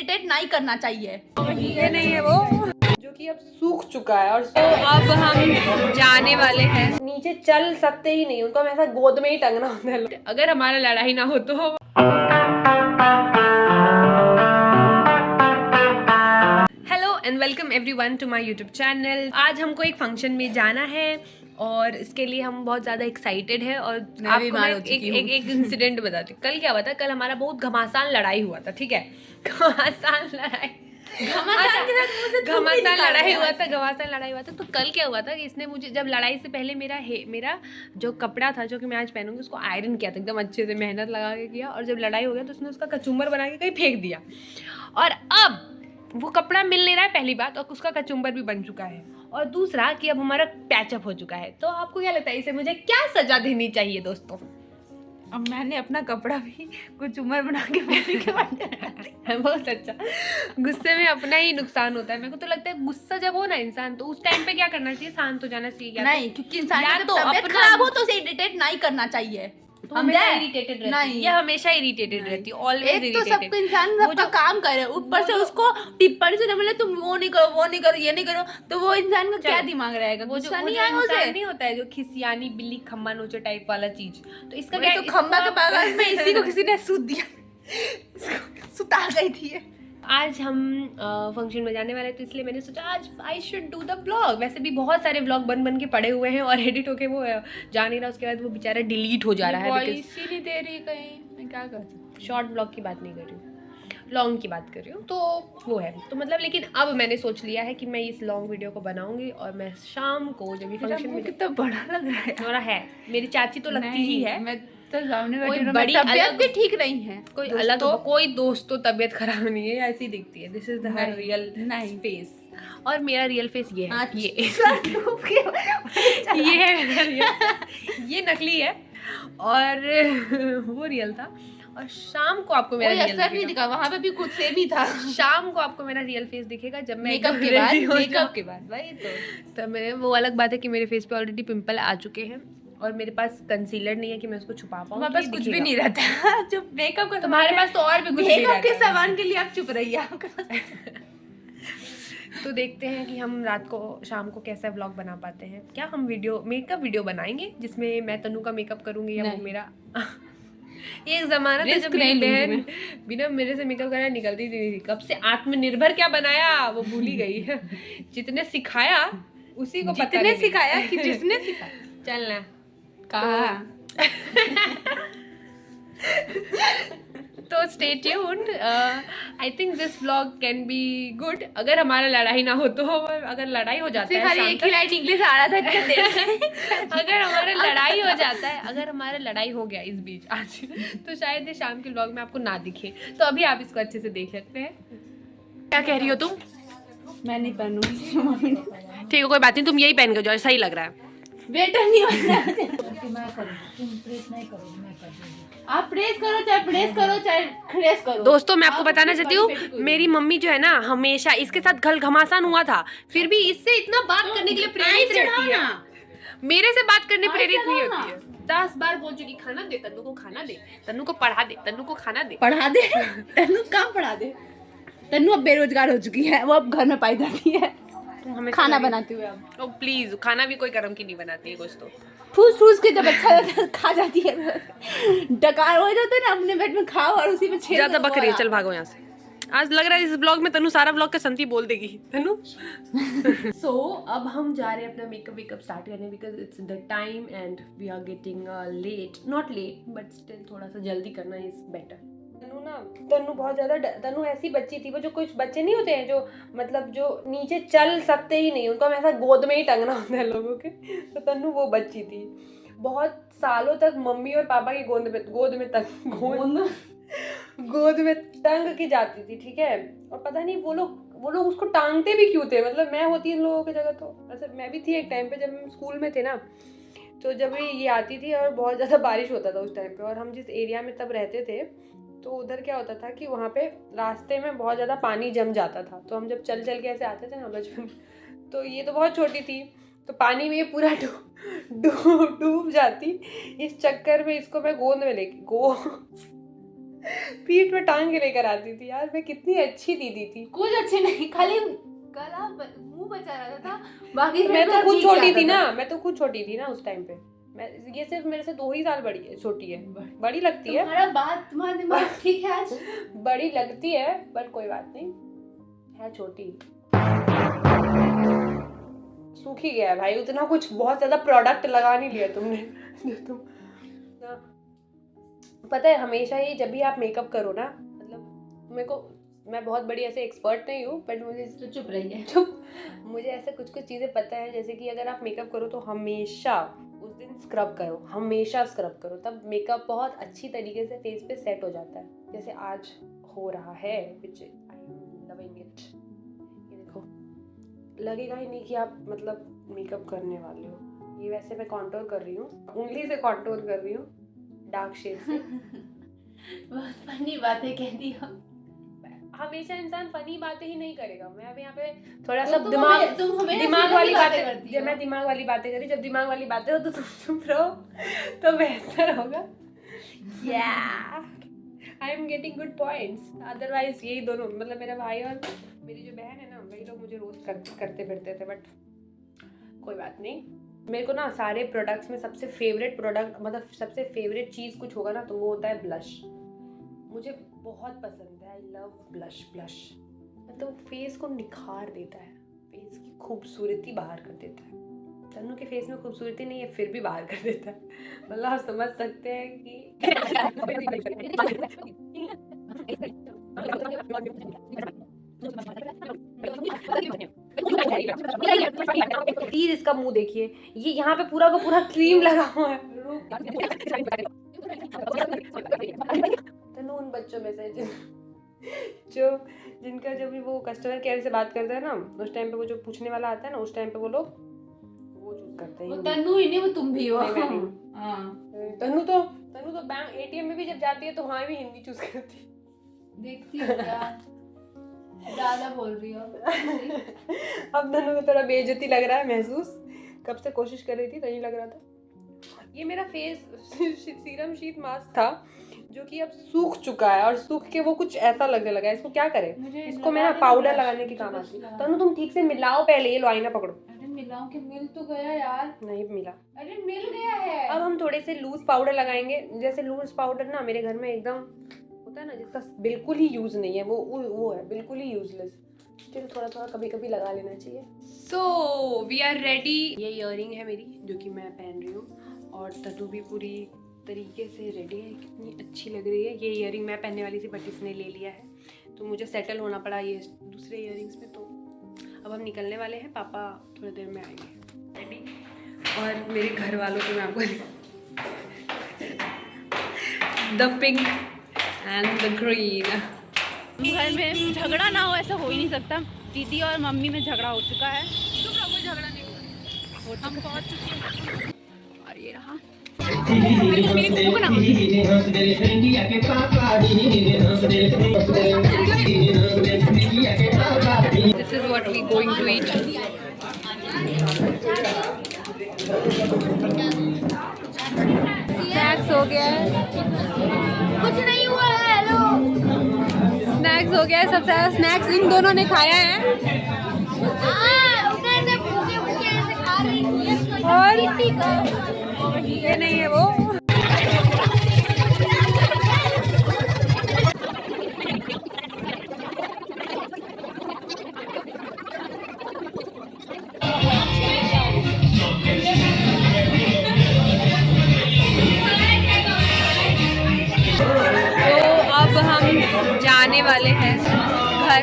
Irritate नहीं करना चाहिए। ये नहीं है वो जो कि अब सूख चुका है और तो अब हम जाने वाले हैं। नीचे चल सकते ही नहीं, उनको हम ऐसा गोद में ही टंगना होता है अगर हमारा लड़ाई ना हो तो। Hello and welcome everyone to my YouTube channel. आज हमको एक फंक्शन में जाना है और इसके लिए हम बहुत ज़्यादा एक्साइटेड है। और आपको मैं एक इंसिडेंट बताती हूँ। कल क्या हुआ था, कल हमारा बहुत घमासान लड़ाई हुआ था। ठीक है, घमासान लड़ाई हुआ था। तो कल क्या हुआ था कि इसने मुझे जब लड़ाई से पहले मेरा जो कपड़ा था जो कि मैं आज पहनूंगी उसको आयरन किया था एकदम अच्छे से, मेहनत लगा के किया। और जब लड़ाई हो गया तो उसने उसका कचूमर बना के कहीं फेंक दिया और अब वो कपड़ा मिल नहीं रहा है, पहली बात, और उसका कचूमर भी बन चुका है। और दूसरा कि अब हमारा पैचअप हो चुका है। तो आपको क्या लगता है इसे मुझे क्या सजा देनी चाहिए दोस्तों? अब मैंने अपना कपड़ा भी कुछ उम्र बना के बहुत अच्छा। गुस्से में अपना ही नुकसान होता है। मेरे को तो लगता है गुस्सा जब हो ना इंसान तो उस टाइम पे क्या करना चाहिए, शांत हो जाना चाहिए। नहीं, क्योंकि इंसान का तो तबीयत खराब हो तो उसे इरिटेट नहीं करना चाहिए। तो हमेशा इरिटेटेड रहती है। ये हमेशा इरिटेटेड रहती है, ऑलवेज इरिटेटेड। तो सबको इंसान सबका काम करे, ऊपर से उसको टिप्पणी से बोले तुम वो नहीं करो, वो नहीं करो, ये नहीं करो, तो वो इंसान का क्या दिमाग रहेगा? वो जो नहीं होता है जो खिसियानी बिल्ली खम्बा नोचे टाइप वाला चीज, तो इसका क्या, तो खम्बा के बगल में इसी को किसी ने सूत दिया, सुता गई थी। आज हम फंक्शन में जाने वाले हैं तो इसलिए मैंने सोचा आज I should do the blog. वैसे भी बहुत सारे ब्लॉग बन के पड़े हुए हैं और एडिट होके वो जा नहीं रहा, उसके बाद वो बेचारा डिलीट हो जा रहा है। इसी नहीं दे रही कहीं, मैं क्या कर सकती हूँ। शॉर्ट ब्लॉग की बात नहीं कर रही हूँ, लॉन्ग की बात कर रही हूँ। तो वो है तो मतलब, लेकिन अब मैंने सोच लिया है कि मैं इस लॉन्ग वीडियो को बनाऊंगी और मैं शाम को जब भी फंक्शन में, कितना बड़ा लग रहा है। थोड़ा है, मेरी चाची तो लगती ही है। मैं तो सामने कोई बैठी हूँ, बड़ी तबीयत भी ठीक नहीं है। कोई दोस्त तो तबियत खराब नहीं है, ऐसी दिखती है। This is her real face और मेरा रियल फेस ये है। ये नकली है और वो रियल था। और शाम को आपको मेरा रियल असर नहीं दिखा, वहाँ पे भी खुद से भी था। शाम को आपको मेरा रियल फेस दिखेगा जब मैं मेकअप के बाद भाई। तो मेरे वो अलग बात है कि मेरे फेस पे ऑलरेडी पिंपल आ चुके हैं और मेरे पास कंसीलर नहीं है कि मैं उसको छुपा पाऊँ। तुम्हारे पास कुछ भी नहीं रहता। जो मेकअप का तुम्हारे पास तो और भी कुछ नहीं रहता। मेकअप के सामान के लिए आप चुप रहिए। तो देखते हैं कि हम रात को शाम को कैसा व्लॉग बना पाते हैं। क्या हम मेकअप वीडियो बनाएंगे जिसमें मैं तनु का मेकअप करूंगी या वो मेरा? एक जमाना था जब मेरी बहन बिना मेरे से मेकअप कराए निकलती थी। कब से आत्मनिर्भर क्या बनाया वो भूल ही गई है। जितने सिखाया उसी को पता नहीं सिखाया कि जिसने सिखाया। चलना कहाँ तो stay tuned. I think this vlog can be good अगर हमारा लड़ाई ना हो तो। अगर लड़ाई हो जाता है, एक ही लाइन इंग्लिश आ रहा था इतने देर से। अगर हमारा लड़ाई हो जाता है, अगर हमारा लड़ाई हो गया इस बीच आज तो शायद ये शाम के व्लॉग में आपको ना दिखे, तो अभी आप इसको अच्छे से देख सकते हैं। क्या कह रही हो तुम? मैं नहीं पहनूंगी। ठीक है, कोई बात नहीं, तुम यही पहन के जाओ, सही लग रहा है। बेटर नहीं होता। आप प्रेस करो चाहे करो। दोस्तों मैं आपको बताना चाहती हूँ, मेरी मम्मी जो है ना हमेशा इसके साथ कल घमासान हुआ था, फिर भी इससे इतना बात करने के लिए प्रेरित रहती है। मेरे से बात करने प्रेरित नहीं होती है। 10 बार बोल चुकी, खाना दे तन्नू को, खाना दे तन्नू को, पढ़ा दे तन्नू को, खाना दे पढ़ा दे तन्नू, काम पढ़ा दे। तन्नू अब बेरोजगार हो चुकी है, वो अब घर में पाई जाती है खाना बनाती हुए। अब प्लीज, खाना भी कोई कर्म की नहीं बनाती है कुछ तो फूस के जब अच्छा रहता है खा जाती है। डकार हो जाता है ना, अपने बेड में खाओ और उसी में छेद। ज्यादा बकरी, चल भागो यहाँ से। आज लग रहा है इस ब्लॉग में तनु सारा ब्लॉग का संती बोल देगी तनु। सो अब हम जा रहे हैं अपना मेकअप स्टार्ट करने, because it's the time and we are getting late, not late but still थोड़ा सा जल्दी करना इज बेटर। तनु बहुत ज्यादा तनु ऐसी बच्ची थी, वो जो कुछ बच्चे नहीं होते हैं जो मतलब जो नीचे चल सकते ही नहीं, उनको हम ऐसा गोद में ही टंगना होता है लोगों के। तो तनु वो बच्ची थी। बहुत सालों तक मम्मी और पापा की गोद में टंग की जाती थी। ठीक है, और पता नहीं वो लोग उसको टांगते भी क्यों थे। मतलब मैं होती इन लोगों की जगह तो वैसे मैं भी थी एक टाइम पे, जब हम स्कूल में थे ना, तो जब ये आती थी और बहुत ज़्यादा बारिश होता था उस टाइम पे, और हम जिस एरिया में तब रहते थे तो उधर क्या होता था कि वहाँ पे रास्ते में बहुत ज़्यादा पानी जम जाता था। तो हम जब चल के ऐसे आते थे ना बचपन, तो ये तो बहुत छोटी थी, तो पानी में ये पूरा डूब जाती। इस चक्कर में इसको मैं गोद में लेके पीठ में टांग के लेकर आती थी यार, मैं कितनी अच्छी दीदी थी। कुछ अच्छे नहीं, खाली गला मुंह बचा रहता था, बाकी मैं तो सब खुद ठीक छोटी आता थी था। ना, मैं तो खुद छोटी थी ना उस टाइम पे। मैं ये सिर्फ मेरे से 2 ही साल बड़ी है, छोटी है, बड़ी लगती है। तुम्हारा दिमाग ठीक है आज? बड़ी लगती है बट कोई बात नहीं, है छोटी। सूख ही गया है भाई, उतना कुछ बहुत ज्यादा प्रोडक्ट लगा नहीं लिया तुमने। तुम पता है हमेशा ही जब भी आप मेकअप करो ना, मतलब मेरे को, मैं बहुत बड़ी ऐसे एक्सपर्ट नहीं हूँ बट मुझे तो चुप रही है। मुझे ऐसे कुछ चीज़ें पता है, जैसे कि अगर आप मेकअप करो तो हमेशा उस दिन स्क्रब करो, हमेशा स्क्रब करो, तब मेकअप बहुत अच्छी तरीके से फेस पे सेट हो जाता है, जैसे आज हो रहा है, which I am loving it। ये देखो, लगेगा ही नहीं कि आप मतलब मेकअप करने वाले हो। ये वैसे मैं कॉन्टोर कर रही हूँ, उंगली से कॉन्टोर कर रही हूँ डार्क शेड से। बहुत फनी बातें कह दी हो। हमेशा इंसान फनी बातें ही नहीं करेगा। मैं अभी यहाँ पे थोड़ा तो सा तुम दिमाग हमेशा वाली बातें बातें, करती जब हो। मैं दिमाग वाली बातें करी, जब दिमाग वाली बातें हो तो तुम चुप रहो तो बेहतर होगा। I am getting good points. Otherwise यही दोनों, मतलब मेरा भाई और मेरी जो बहन है ना, वही लोग मुझे रोज करते फिरते थे, बट कोई बात नहीं। मेरे को ना सारे प्रोडक्ट्स में सबसे फेवरेट प्रोडक्ट, मतलब सबसे फेवरेट चीज़ कुछ होगा ना तो वो होता है ब्लश। मुझे बहुत पसंद है, आई लव ब्लश। मतलब फेस को निखार देता है, फेस की खूबसूरती बाहर कर देता है। तन्नू के फेस में खूबसूरती नहीं है फिर भी बाहर कर देता है, मतलब आप समझ सकते हैं कि प्लीज इसका मुंह देखिए, ये यहाँ पे पूरा का पूरा क्रीम लगा हुआ है। तन्नू उन बच्चों में से जिनका जब भी वो कस्टमर केयर से बात करता है ना, उस टाइम पे वो जो पूछने वाला आता है ना, उस टाइम पे वो लोग वो चूज करते हैं। वो तन्नू ही नहीं, वो तुम भी हो। नहीं, मैं नहीं। हाँ, तन्नू तो बैंक एटीएम में भी जब जाती है तो वहाँ भी हिंदी चूज करती है। देखती हो क्या? ज्यादा बोल रही हो। अब तन्नू को थोड़ा बेइज्जती लग रहा है महसूस, कब से कोशिश कर रही थी तो नहीं लग रहा था। ये मेरा फेस सीरम शीट मास्क था जो कि अब सूख चुका है, और सूख के वो कुछ ऐसा लगने लगा है। इसको क्या करें? इसको मैं ना पाउडर लगाने की काम आती है। तन्नू तुम ठीक से मिलाओ पहले, ये लो आईना पकड़ो। अरे मिलाऊं कि मिल तो गया यार। नहीं मिला। अरे मिल गया है। अब हम थोड़े से लूज पाउडर लगाएंगे। जैसे लूज पाउडर ना मेरे घर में एकदम होता है ना, जिसका बिल्कुल ही यूज नहीं है, वो है बिल्कुल ही यूजलेस। स्टिल थोड़ा थोड़ा कभी कभी लगा लेना चाहिए। So we are ready. ये ईयरिंग है मेरी जो कि मैं पहन रही हूँ, और तनु भी पूरी तरीके से रेडी है। कितनी अच्छी लग रही है। ये ईयरिंग मैं पहनने वाली थी बट इसने ले लिया है, तो मुझे सेटल होना पड़ा ये दूसरे ईयरिंग्स में। तो अब हम निकलने वाले हैं, पापा थोड़ी देर में आएंगे। रेडी। और मेरे घर वालों को मैं आपको the pink and the green. घर में झगड़ा ना हो ऐसा हो ही नहीं सकता। दीदी और मम्मी में झगड़ा हो चुका है। कोई झगड़ा नहीं हुआ, हम पहुंच चुके हैं। और ये रहा This is what we going to eat. Snacks हो गया है, कुछ नहीं हुआ है। हेलो, स्नैक्स हो गया है, सबसे ज़्यादा स्नैक्स इन दोनों ने खाया है। और ये नहीं है वो। अब हम जाने वाले हैं घर,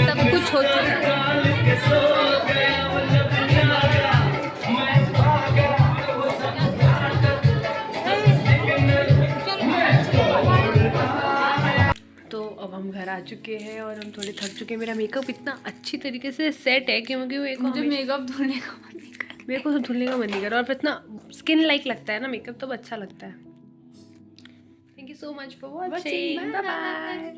सब कुछ हो चुका है। तो अब हम घर आ चुके हैं और हम थोड़े थक चुके हैं। मेरा मेकअप इतना अच्छी तरीके से सेट है क्योंकि मुझे मेकअप धोने का मन नहीं कर। मेरे को तो धुलने का मन नहीं कर रहा, और इतना स्किन लाइक लगता है ना मेकअप, तो अच्छा लगता है। Thank you so much for watching, bye bye.